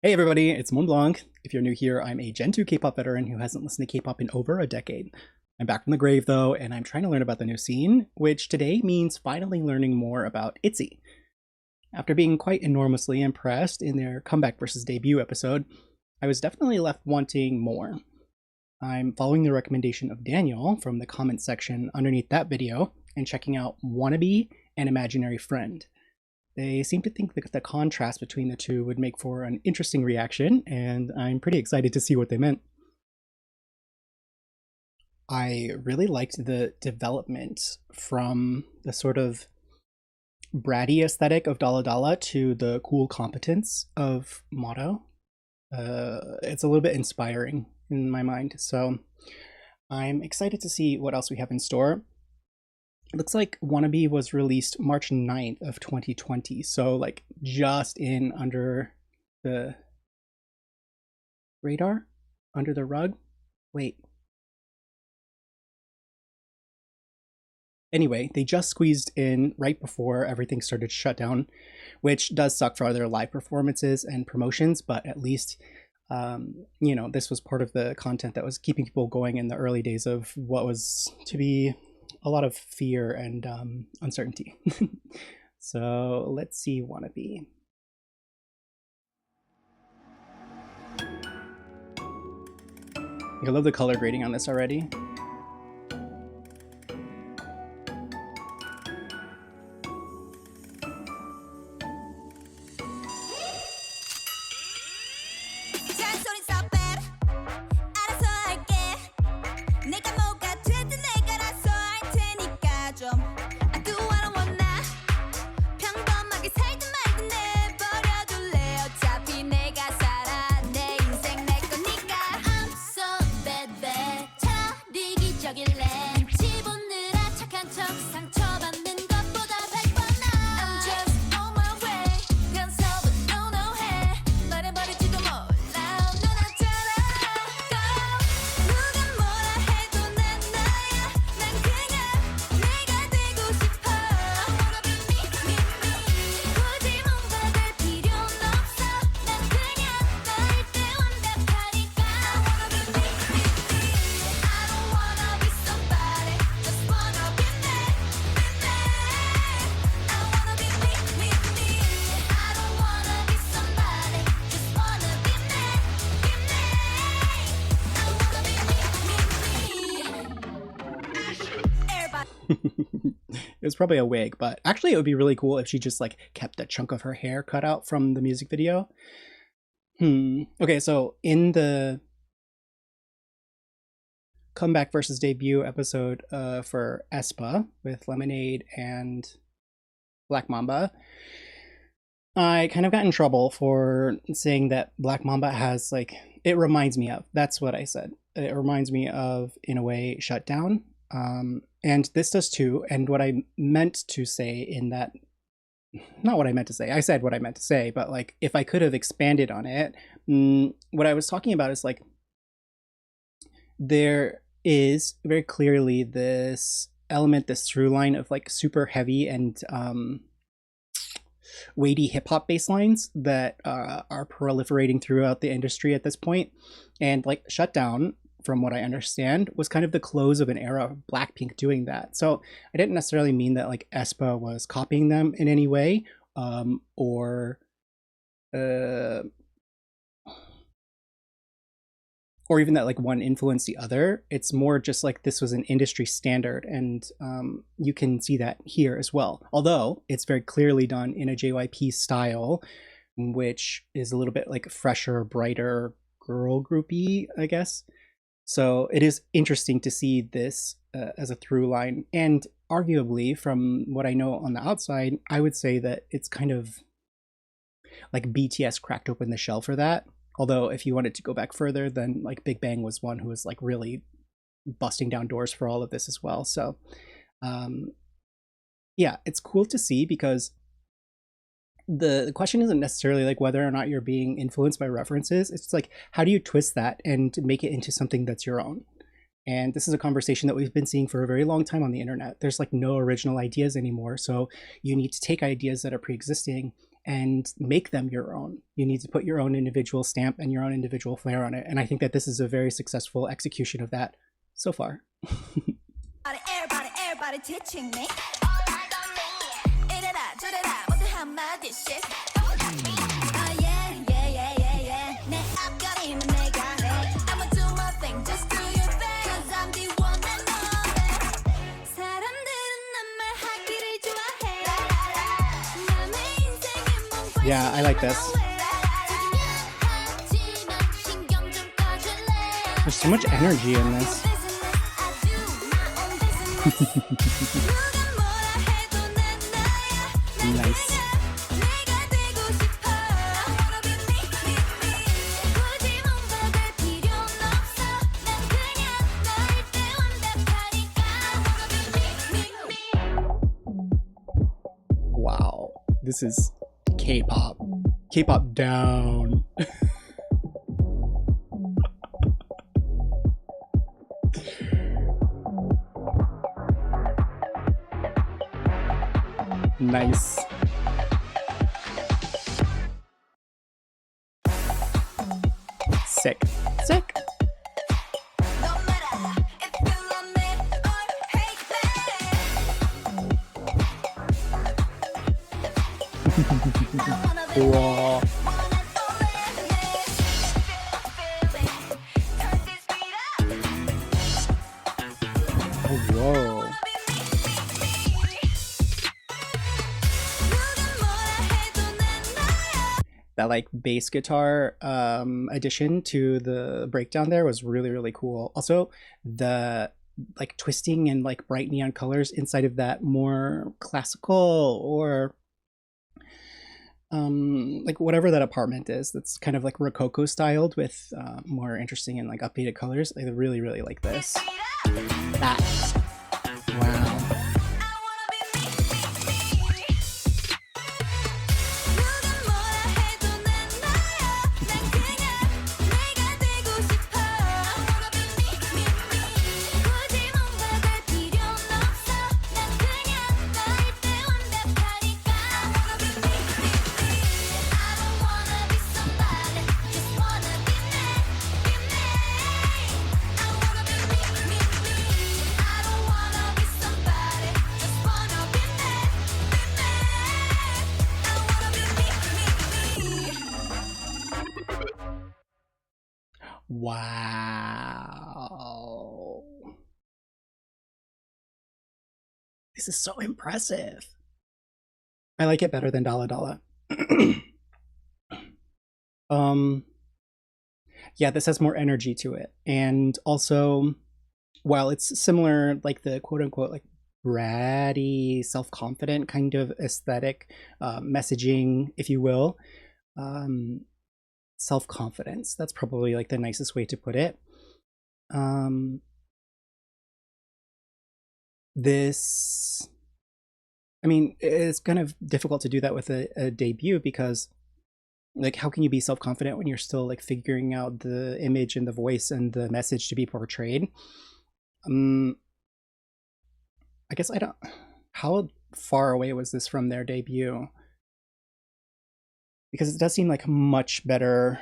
Hey everybody, it's Montblanc. If you're new here, I'm a Gen 2 K-pop veteran who hasn't listened to K-pop in over a decade. I'm back from the grave though, and I'm trying to learn about the new scene, which today means finally learning more about ITZY. After being quite enormously impressed in their comeback versus debut episode, I was definitely left wanting more. I'm following the recommendation of Daniel from the comments section underneath that video and checking out Wannabe and Imaginary Friend. They seem to think that the contrast between the two would make for an interesting reaction, and I'm pretty excited to see what they meant. I really liked the development from the sort of bratty aesthetic of Dala Dala to the cool competence of Motto. It's a little bit inspiring in my mind, so I'm excited to see what else we have in store. It looks like Wannabe was released March 9th of 2020, so like just in under the radar? Under the rug? Wait. Anyway, they just squeezed in right before everything started to shut down, which does suck for their live performances and promotions, but at least, this was part of the content that was keeping people going in the early days of what was to be a lot of fear and uncertainty. So let's see Wannabe. I love the color grading on this already. It was probably a wig, but actually it would be really cool if she just like kept a chunk of her hair cut out from the music video. Okay, so in the comeback versus debut episode for aespa with Lemonade and Black Mamba, I kind of got in trouble for saying that Black Mamba has like, it reminds me of, that's what I said. It reminds me of, in a way, Shutdown. And this does too. And what I meant to say in that, not what I meant to say, I said what I meant to say, but like if I could have expanded on it, what I was talking about is like, there is very clearly this element, this through line of like super heavy and weighty hip hop bass lines that are proliferating throughout the industry at this point. And like Shutdown, from what I understand, was kind of the close of an era of Blackpink doing that. So I didn't necessarily mean that like aespa was copying them in any way, or even that like one influenced the other. It's more just like this was an industry standard, and you can see that here as well. Although it's very clearly done in a JYP style, which is a little bit like fresher, brighter, girl groupy, I guess. So it is interesting to see this as a through line, and arguably from what I know on the outside, I would say that it's kind of like BTS cracked open the shell for that. Although if you wanted to go back further, then like Big Bang was one who was like really busting down doors for all of this as well. So yeah, it's cool to see, because the question isn't necessarily like whether or not you're being influenced by references. It's like, how do you twist that and make it into something that's your own? And this is a conversation that we've been seeing for a very long time on the internet. There's like no original ideas anymore. So you need to take ideas that are pre-existing and make them your own. You need to put your own individual stamp and your own individual flair on it. And I think that this is a very successful execution of that so far. Everybody teaching me. Yeah, I like this. There's so much energy in this. Nice. Wow, this is K-pop. K-pop down. Nice. Sick. Sick. Cool. Oh, whoa. That like bass guitar addition to the breakdown there was really, really cool. Also, the like twisting and like bright neon colors inside of that more classical or like whatever that apartment is that's kind of like Rococo styled with more interesting and like updated colors. I really, really like this. That. Wow. Wow. This is so impressive. I like it better than Dala Dala. Yeah, this has more energy to it. And also, while it's similar, like the quote unquote, like bratty, self-confident kind of aesthetic, messaging, if you will, self-confidence. That's probably like the nicest way to put it. This, I mean, it's kind of difficult to do that with a debut because like how can you be self-confident when you're still like figuring out the image and the voice and the message to be portrayed? I guess I don't, how far away was this from their debut? Because it does seem like much better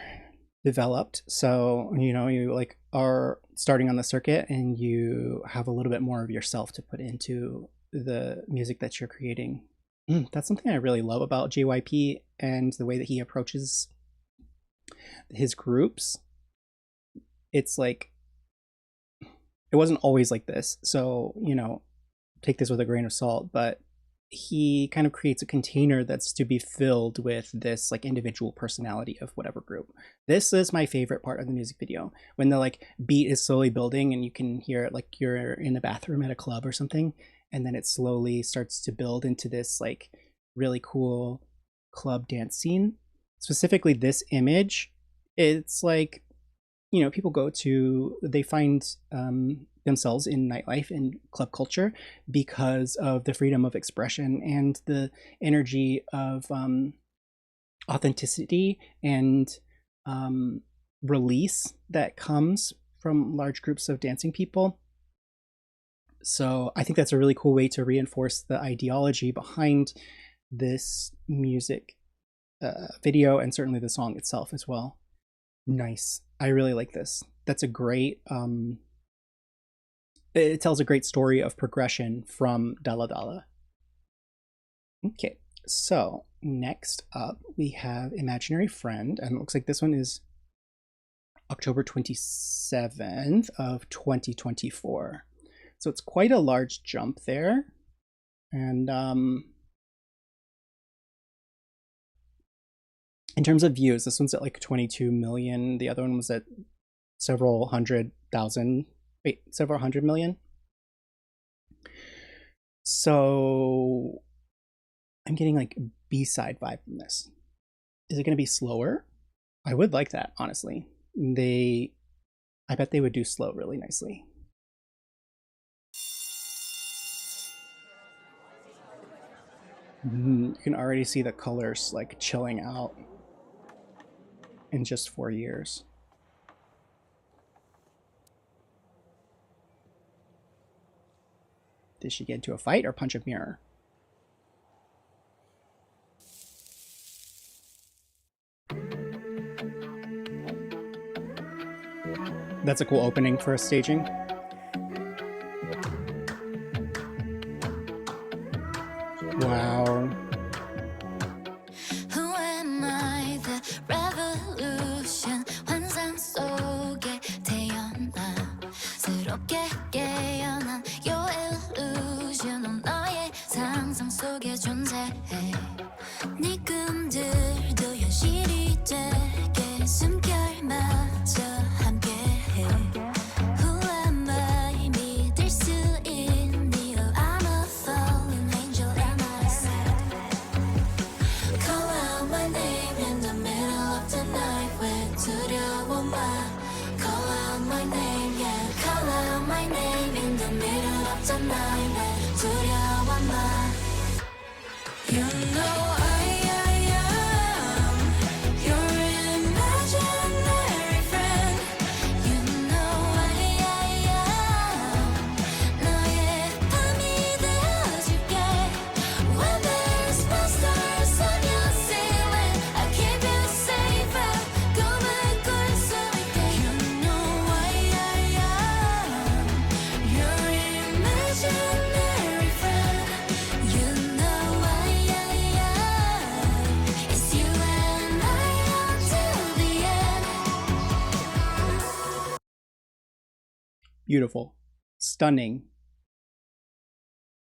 developed. So, you know, you like are starting on the circuit and you have a little bit more of yourself to put into the music that you're creating. That's something I really love about JYP and the way that he approaches his groups. It's like, it wasn't always like this. So, you know, take this with a grain of salt, but he kind of creates a container that's to be filled with this like individual personality of whatever group. This is my favorite part of the music video, when the like beat is slowly building and you can hear it like you're in the bathroom at a club or something, and then it slowly starts to build into this like really cool club dance scene. Specifically this image, it's like, you know, people they find themselves in nightlife and club culture because of the freedom of expression and the energy of authenticity and release that comes from large groups of dancing people. So I think that's a really cool way to reinforce the ideology behind this music video and certainly the song itself as well. Nice. I really like this. That's a great it tells a great story of progression from Dala Dala. Okay, so next up we have Imaginary Friend, and it looks like this one is October 27th of 2024. So it's quite a large jump there. And in terms of views, this one's at like 22 million. The other one was at several hundred million. So I'm getting like B-side vibe from this. Is it going to be slower? I would like that, honestly. I bet they would do slow really nicely. You can already see the colors like chilling out in just 4 years. Did she get into a fight or punch a mirror? That's a cool opening for a staging. Wow. Who am I? The revolution. 환상 속에 태어나 새롭게 깨어난 your illusion. 넌 너의 상상 속에 존재해. 네 꿈들도 현실이 되게 숨결마저 함께해. Who am I? 믿을 수 있니? Oh, I'm a fallen angel, am I sad? Call out my name in the middle of the night. 왜 두려워 마? Call out my name, yeah. Call out my name in the middle of the night. 왜 두려워 마? You know I am your imaginary friend. You know I am 너의 밤이 되어줄게. When there's monsters on your ceiling, I keep you safe and 꿈을 꿀 수 있게. You know I am your imaginary friend. You know I am. It's you and I until the end. Beautiful. Stunning.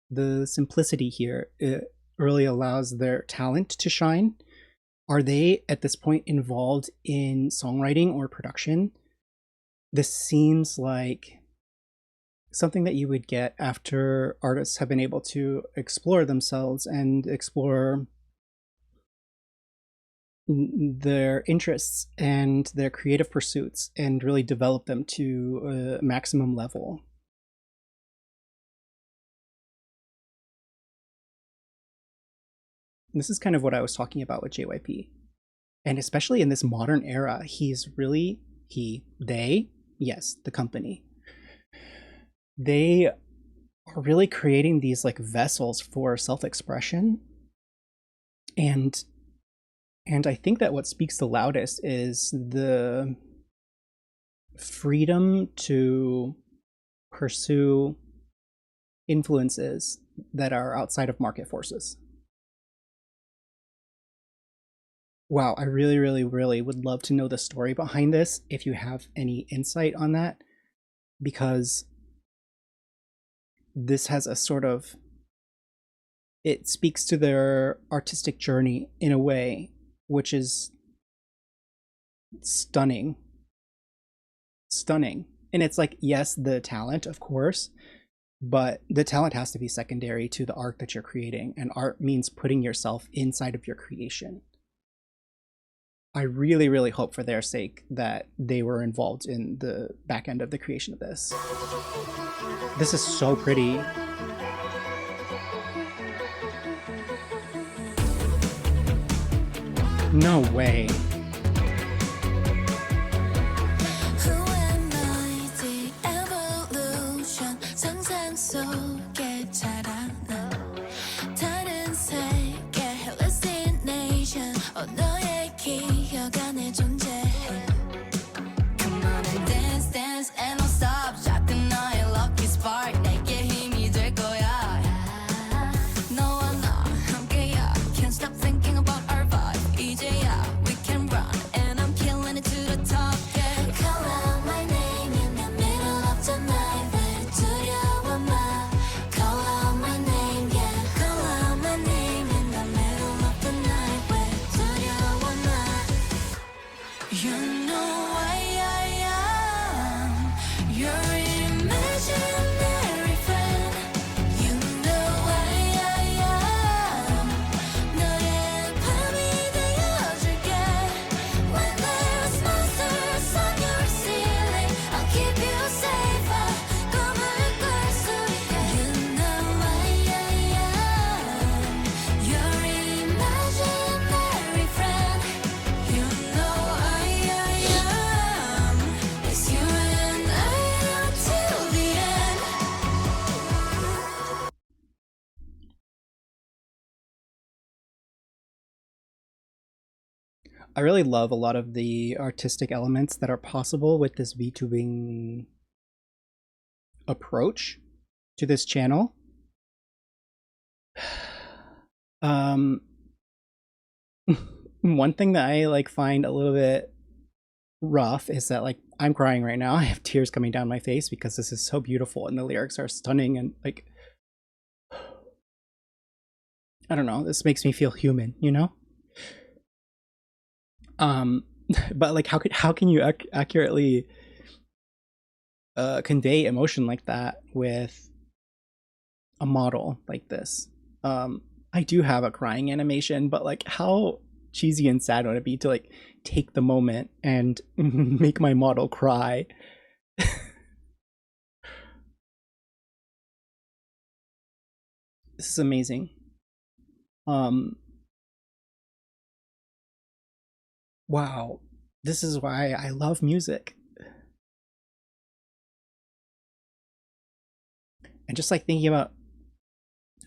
The simplicity here, it really allows their talent to shine. Are they at this point involved in songwriting or production? This seems like something that you would get after artists have been able to explore themselves and explore their interests and their creative pursuits and really develop them to a maximum level. This is kind of what I was talking about with JYP. And especially in this modern era, the company, they are really creating these like vessels for self-expression. And I think that what speaks the loudest is the freedom to pursue influences that are outside of market forces. Wow, I really, really, really would love to know the story behind this, if you have any insight on that, because this has a sort of, it speaks to their artistic journey in a way which is stunning. And it's like, yes, the talent, of course, but the talent has to be secondary to the art that you're creating, and art means putting yourself inside of your creation. I really, really hope for their sake that they were involved in the back end of the creation of this. This is so pretty. No way. Who am I? The evolution. 상상 속에 자라나 다른 세계 hallucination. Oh no. You know I am your imaginary friend. You know I am 너의 밤이 되어줄게. When there's monsters on your ceiling, I'll keep you safe. 꿈을 꿀 수 있게. You know I am your imaginary friend. You know I am. It's you and I until the end. I really love a lot of the artistic elements that are possible with this VTubing approach to this channel. One thing that I like find a little bit rough is that like I'm crying right now. I have tears coming down my face because this is so beautiful and the lyrics are stunning and like I don't know, this makes me feel human, you know? But like how can you accurately convey emotion like that with a model like this? I do have a crying animation, but like how cheesy and sad would it be to like take the moment and make my model cry? This is amazing. Wow, this is why I love music. And just like thinking about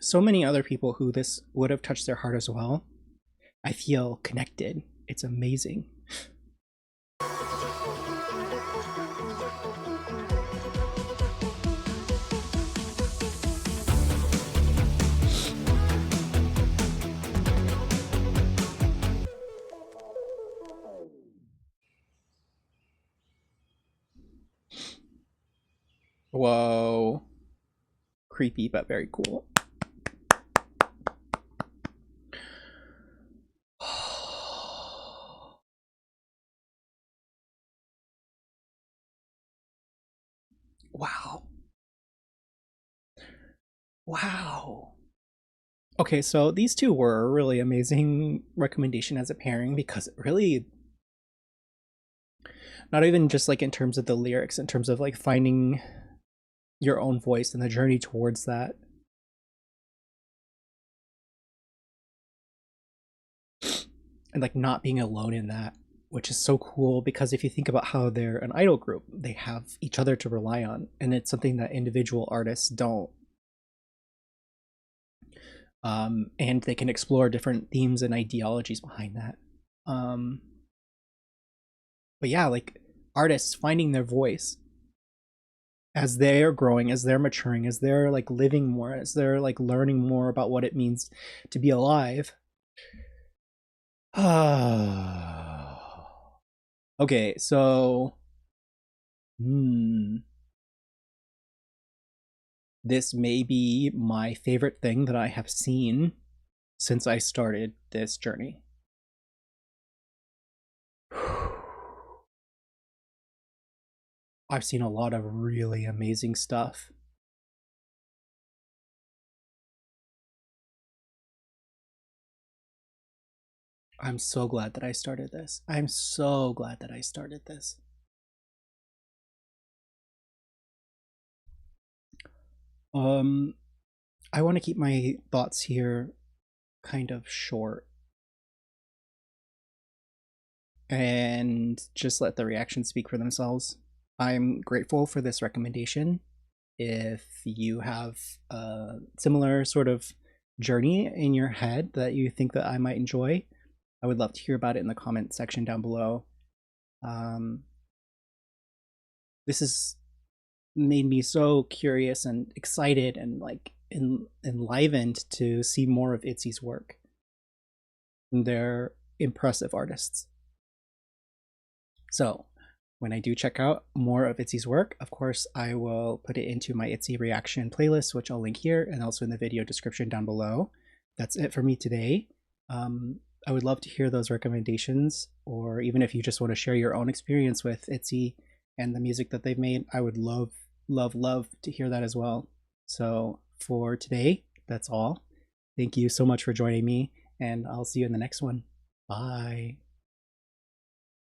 so many other people who this would have touched their heart as well, I feel connected. It's amazing. Whoa. Creepy, but very cool. Wow. Wow. Okay, so these two were a really amazing recommendation as a pairing because it really, not even just like in terms of the lyrics, in terms of like finding your own voice and the journey towards that. And like not being alone in that, which is so cool because if you think about how they're an idol group, they have each other to rely on, and it's something that individual artists don't. And they can explore different themes and ideologies behind that. But yeah, like artists finding their voice as they're growing, as they're maturing, as they're like living more, as they're like learning more about what it means to be alive. Okay, so this may be my favorite thing that I have seen since I started this journey. I've seen a lot of really amazing stuff. I'm so glad that I started this. I'm so glad that I started this. I want to keep my thoughts here kind of short and just let the reactions speak for themselves. I'm grateful for this recommendation. If you have a similar sort of journey in your head that you think that I might enjoy, I would love to hear about it in the comment section down below. This has made me so curious and excited and like enlivened to see more of ITZY's work. They're impressive artists. So when I do check out more of ITZY's work, of course, I will put it into my ITZY reaction playlist, which I'll link here and also in the video description down below. That's it for me today. I would love to hear those recommendations, or even if you just want to share your own experience with ITZY and the music that they've made, I would love, love, love to hear that as well. So for today, that's all. Thank you so much for joining me, and I'll see you in the next one. Bye.